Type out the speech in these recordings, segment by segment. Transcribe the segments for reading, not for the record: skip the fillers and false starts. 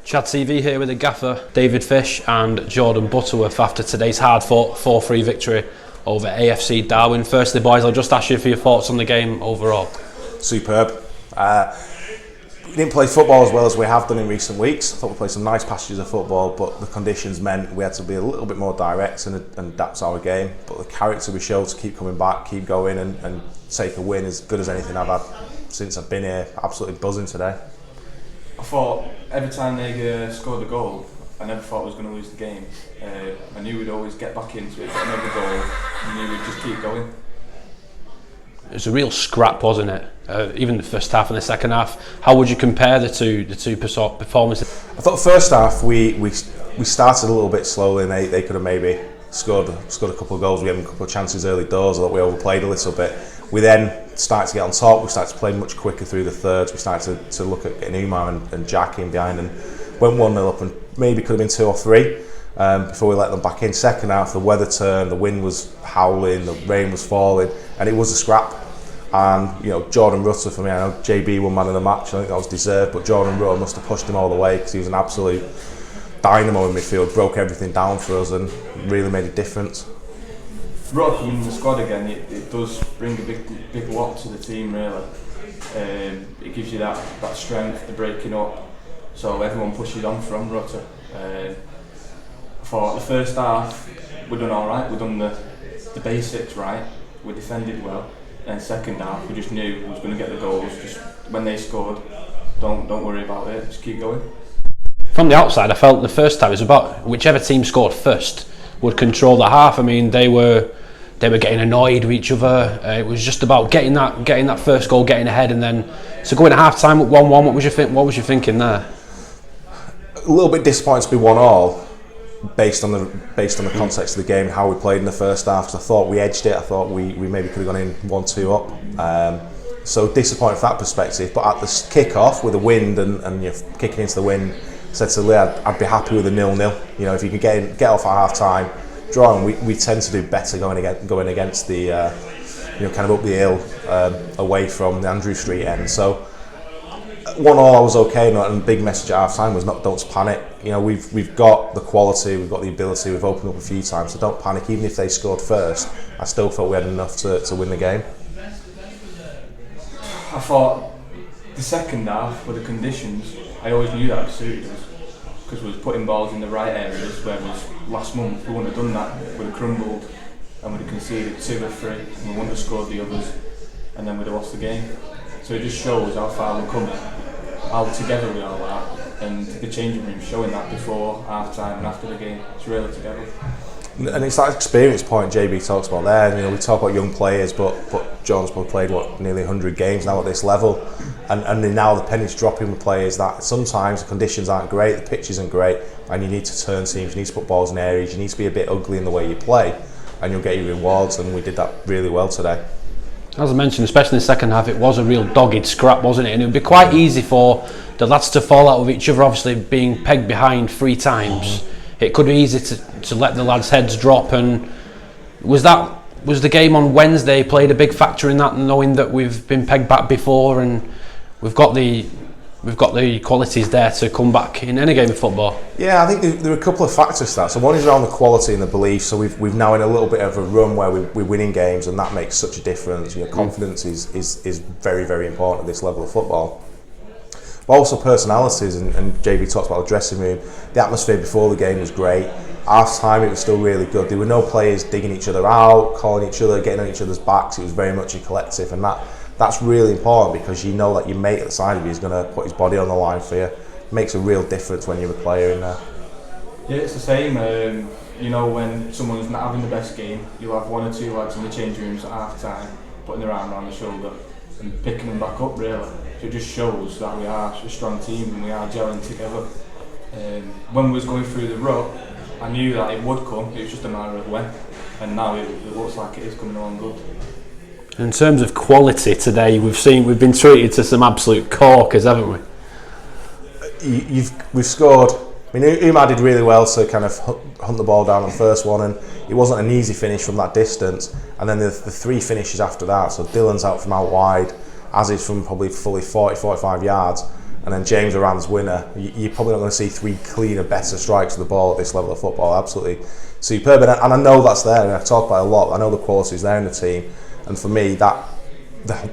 Chad TV here with the gaffer, David Fish and Jordan Butterworth after today's hard-fought 4-3 victory over AFC Darwen. Firstly, boys, I'll just ask you for your thoughts on the game overall. Superb. We didn't play football as well as we have done in recent weeks. I thought we played some nice passages of football, but the conditions meant we had to be a little bit more direct and adapt our game. But the character we showed to keep coming back, keep going and take a win as good as anything I've had since I've been here. Absolutely buzzing today. I thought every time they scored a goal, I never thought I was going to lose the game. I knew we'd always get back into it, get another goal, and knew we'd just keep going. It was a real scrap, wasn't it? Even the first half and the second half. How would you compare the two performances? I thought the first half we started a little bit slowly, and they could have maybe scored a couple of goals. We had a couple of chances early doors. I thought we overplayed a little bit. We then started to get on top. We started to play much quicker through the thirds. We started to look at getting Umar and Jack in behind, and went 1-0 up, and maybe could have been 2 or 3 before we let them back in. Second half, the weather turned, the wind was howling, the rain was falling, and it was a scrap. And Jordan Rutter, for me, I know JB won man of the match. I think that was deserved, but Jordan Rutter must have pushed him all the way because he was an absolute dynamo in midfield, broke everything down for us, and really made a difference. Rutter coming in the squad again, it does bring a big lot to the team, really. It gives you that strength, the breaking up, so everyone pushes on from Rutter. I thought the first half we done all right. We done the basics right. We defended well. And second half, we just knew we was going to get the goals. Just when they scored, don't worry about it. Just keep going. From the outside, I felt the first half was about whichever team scored first would control the half. I mean, they were getting annoyed with each other. It was just about getting that first goal, getting ahead, and then so going at half time at 1-1. What was you thinking there? A little bit disappointed to be 1-1. Based on the context of the game, how we played in the first half, because I thought we edged it. I thought we maybe could have gone in 1-2 up. So disappointed from that perspective. But at the kick-off with the wind and you're kicking into the wind, I said to Lee, I'd be happy with a 0-0. If you could get off at half time, draw, and we tend to do better going against the kind of up the hill away from the Andrew Street end. So 1-1 I was okay, and the big message at half time was don't panic. We've got the quality, we've got the ability, we've opened up a few times, so don't panic. Even if they scored first, I still thought we had enough to win the game. I thought the second half with the conditions, I always knew that suited us because we was putting balls in the right areas, whereas last month we wouldn't have done that. We'd have crumbled and we'd have conceded 2 or 3 and we wouldn't have scored the others, and then we'd have lost the game. So it just shows how far we've come, how together we all are, and the changing room showing that before half time and after the game. It's really together. And it's that experience point JB talks about there. We talk about young players, but John's probably played nearly 100 games now at this level, and now the penny's dropping with players that sometimes the conditions aren't great, the pitch isn't great, and you need to turn teams, you need to put balls in areas, you need to be a bit ugly in the way you play, and you'll get your rewards. And we did that really well today. As I mentioned, especially in the second half, it was a real dogged scrap, wasn't it? And it would be quite easy for the lads to fall out with each other, obviously being pegged behind 3 times. It could be easy to let the lads' heads drop. And was the game on Wednesday played a big factor in that, knowing that we've been pegged back before and we've got the qualities there to come back in any game of football? Yeah, I think there are a couple of factors to that. So one is around the quality and the belief. So we've now in a little bit of a run where we're winning games, and that makes such a difference. Confidence is very, very important at this level of football. But also personalities, and JB talks about the dressing room. The atmosphere before the game was great. Half time it was still really good. There were no players digging each other out, calling each other, getting on each other's backs. It was very much a collective, and that's really important because you know that your mate at the side of you is going to put his body on the line for you. It makes a real difference when you're a player in there. Yeah, it's the same. When someone's not having the best game, you'll have 1 or 2 lads in the change rooms at half time putting their arm around the shoulder and picking them back up, really. So it just shows that we are a strong team and we are gelling together. When we was going through the rut, I knew that it would come. It was just a matter of when, and now it looks like it is coming along good. In terms of quality today, we've been treated to some absolute corkers, haven't we? We've scored. I mean, Umar did really well to kind of hunt the ball down on the first one, and it wasn't an easy finish from that distance. And then the 3 finishes after that. So Dylan's out from out wide, as is from probably fully 40-45 yards. and then James Moran's winner, you're probably not going to see 3 cleaner, better strikes of the ball at this level of football. Absolutely superb, and I know that's there, and I talk about it a lot. I know the quality is there in the team, and for me, that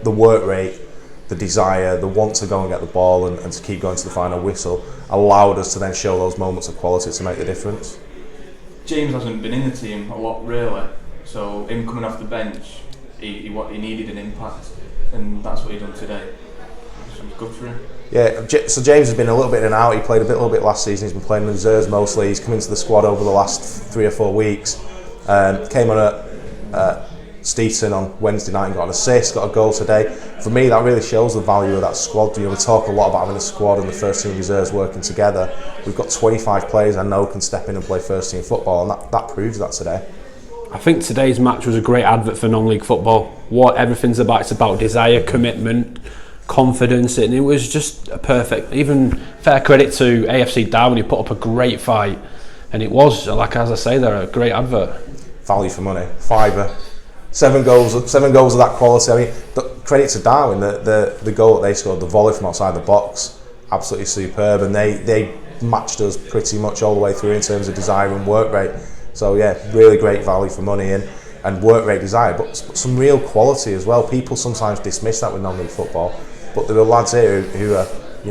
the work rate, the desire, the want to go and get the ball and to keep going to the final whistle allowed us to then show those moments of quality to make the difference. James hasn't been in the team a lot really, so him coming off the bench, he needed an impact, and that's what he done today. So it's good for him. Yeah, so James has been a little bit in and out. He played a little bit last season. He's been playing in reserves mostly. He's come into the squad over the last 3 or 4 weeks. Came on at Chadderton on Wednesday night and got an assist, got a goal today. For me, that really shows the value of that squad. We talk a lot about having a squad and the first team reserves working together. We've got 25 players I know can step in and play first team football, and that proves that today. I think today's match was a great advert for non-league football. What everything's about, it's about desire, commitment, confidence, and it was just a perfect. Even fair credit to AFC Darwen, he put up a great fight, and it was, like as I say, they're a great advert. Value for money, fibre. 7 goals of that quality. I mean, credit to Darwin, the goal that they scored, the volley from outside the box, absolutely superb, and they matched us pretty much all the way through in terms of desire and work rate. So yeah, really great value for money and work rate, desire, but some real quality as well. People sometimes dismiss that with non-league football, but there are lads here who are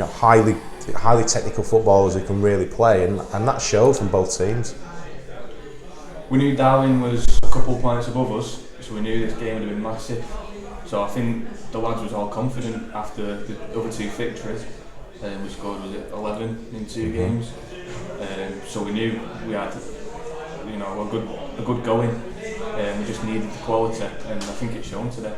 highly technical footballers who can really play, and that shows from both teams. We knew Darwin was a couple of points above us, so we knew this game would have been massive. So I think the lads was all confident after the other 2 victories. We scored 11 in 2 games, so we knew we had a good going. We just needed the quality, and I think it's shown today.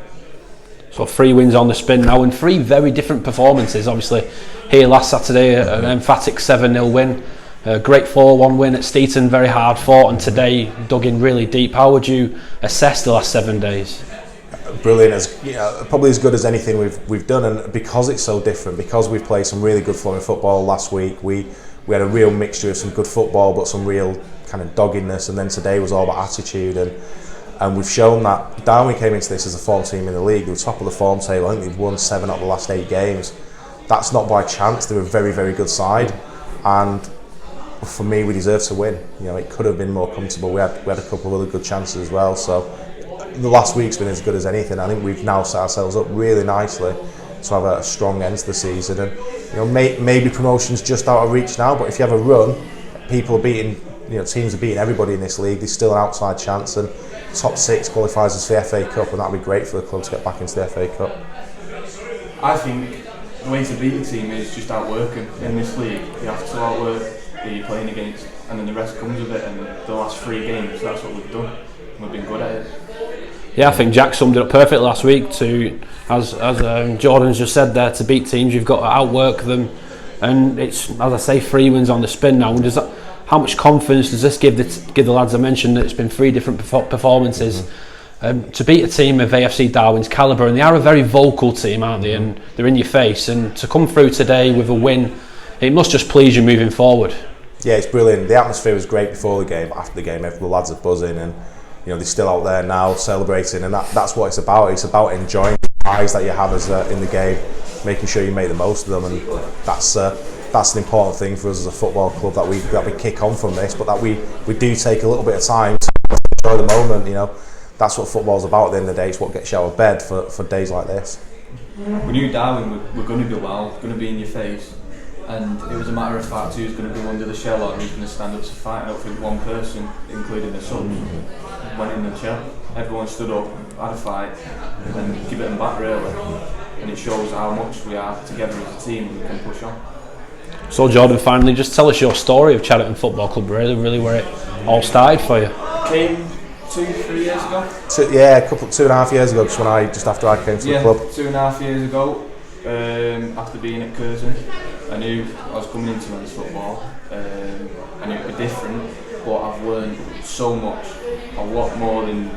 So 3 wins on the spin now, and 3 very different performances. Obviously, here last Saturday, an emphatic 7-0 win. A great 4-1 win at Chadderton, very hard fought, and today dug in really deep. How would you assess the last 7 days? Brilliant, probably as good as anything we've done, and because it's so different, because we've played some really good flowing football last week, we had a real mixture of some good football but some real kind of doggedness, and then today was all about attitude, and we've shown that. Darwin came into this as a form team in the league. They were top of the form table. I think they've won 7 out of the last 8 games. That's not by chance. They're a very, very good side, and for me, we deserve to win. It could have been more comfortable. We had a couple of really good chances as well. So the last week's been as good as anything. I think we've now set ourselves up really nicely to have a strong end to the season. And maybe promotion's just out of reach now. But if you have a run, people are beating. Teams are beating everybody in this league. There's still an outside chance, and top 6 qualifies us for the FA Cup, and that'd be great for the club to get back into the FA Cup. I think the way to beat the team is just outworking in this league. You have to outwork who you're playing against, and then the rest comes of it. And the last 3 games, that's what we've done. We've been good at it. Yeah, I think Jack summed it up perfectly last week. As Jordan's just said there, to beat teams, you've got to outwork them, and it's, as I say, 3 wins on the spin now. And how much confidence does this give the lads? I mentioned that it's been 3 different performances. To beat a team of AFC Darwen's calibre, and they are a very vocal team, aren't they? And they're in your face. And to come through today with a win, it must just please you moving forward. Yeah, it's brilliant. The atmosphere was great before the game. After the game, the lads are buzzing, and they're still out there now celebrating, and that's what it's about. It's about enjoying the highs that you have in the game, making sure you make the most of them, and that's an important thing for us as a football club, that we kick on from this, but that we do take a little bit of time to enjoy the moment. That's what football's about at the end of the day. It's what gets you out of bed for days like this. We knew Darwin were going to go well, going to be in your face, and it was a matter of fact who's going to go under the shell or who's going to stand up to fight. I don't think one person, including the subs, went in the shell. Everyone stood up, had a fight, and give it them back really. And it shows how much we are together as a team and we can push on. So Jordan, finally, just tell us your story of Chadderton Football Club, really where it all started for you. Came 2-3 years ago. 2.5 years ago, just after I came to the club. 2.5 years ago, after being at Chadderton, I knew I was coming into men's football. I knew it would be different, but I've learned so much, a lot more than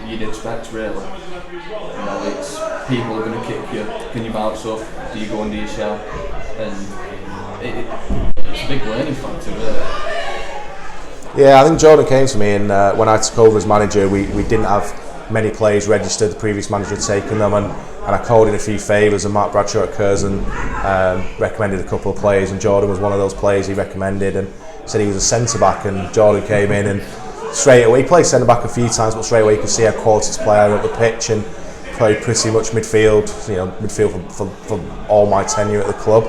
you'd expect really. It's people are going to kick you, can you bounce up, do you go under your shell, and it's a big learning factor really. Yeah, I think Jordan came to me, and when I took over as manager, we didn't have many players registered. The previous manager had taken them, and and I called in a few favours, and Mark Bradshaw at Curzon recommended a couple of players, and Jordan was one of those players he recommended, and said he was a centre back, and Jordan came in and straight away, he played centre back a few times, but straight away you could see how quality his player up the pitch, and played pretty much midfield, for all my tenure at the club,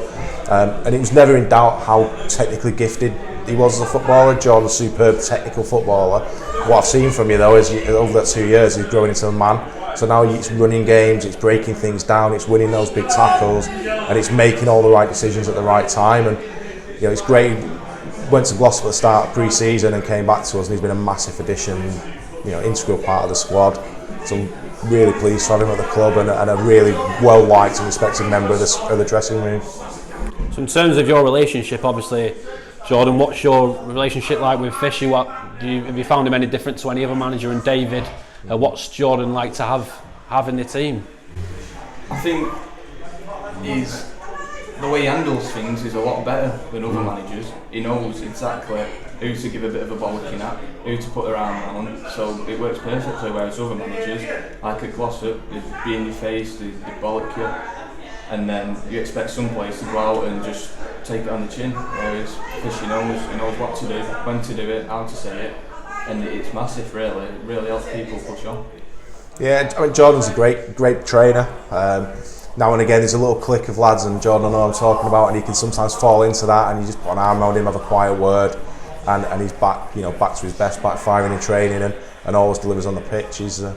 and it was never in doubt how technically gifted he was as a footballer. Jordan's a superb technical footballer. What I've seen from you though is over that 2 years he's growing into a man. So now it's running games, it's breaking things down, it's winning those big tackles, and it's making all the right decisions at the right time. And it's great. Went to Gloucester at the start of pre-season and came back to us, and he's been a massive addition, integral part of the squad. So I'm really pleased to have him at the club, and a really well liked and respected member of the dressing room. So in terms of your relationship, obviously, Jordan, what's your relationship like with Fishy? Have you found him any different to any other manager? And David, what's Jordan like to have in the team? I think the way he handles things is a lot better than other managers. He knows exactly who to give a bit of a bollocking at, who to put their arm around, so it works perfectly. Whereas other managers, like at Gloucester, they'd be in your face, they'd bollock you, and then you expect some players to go out and just take it on the chin. Whereas Fishy knows what to do, when to do it, how to say it, and it's massive. Really, it really helps people push on. Yeah, I mean, Jordan's a great trainer. Now and again there's a little clique of lads, and Jordan, I know I'm talking about, and he can sometimes fall into that, and you just put an arm around him, have a quiet word, and he's back to his best, back firing in training, and always delivers on the pitch. He's a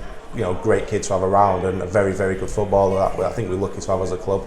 great kid to have around, and a very, very good footballer that I think we're lucky to have as a club.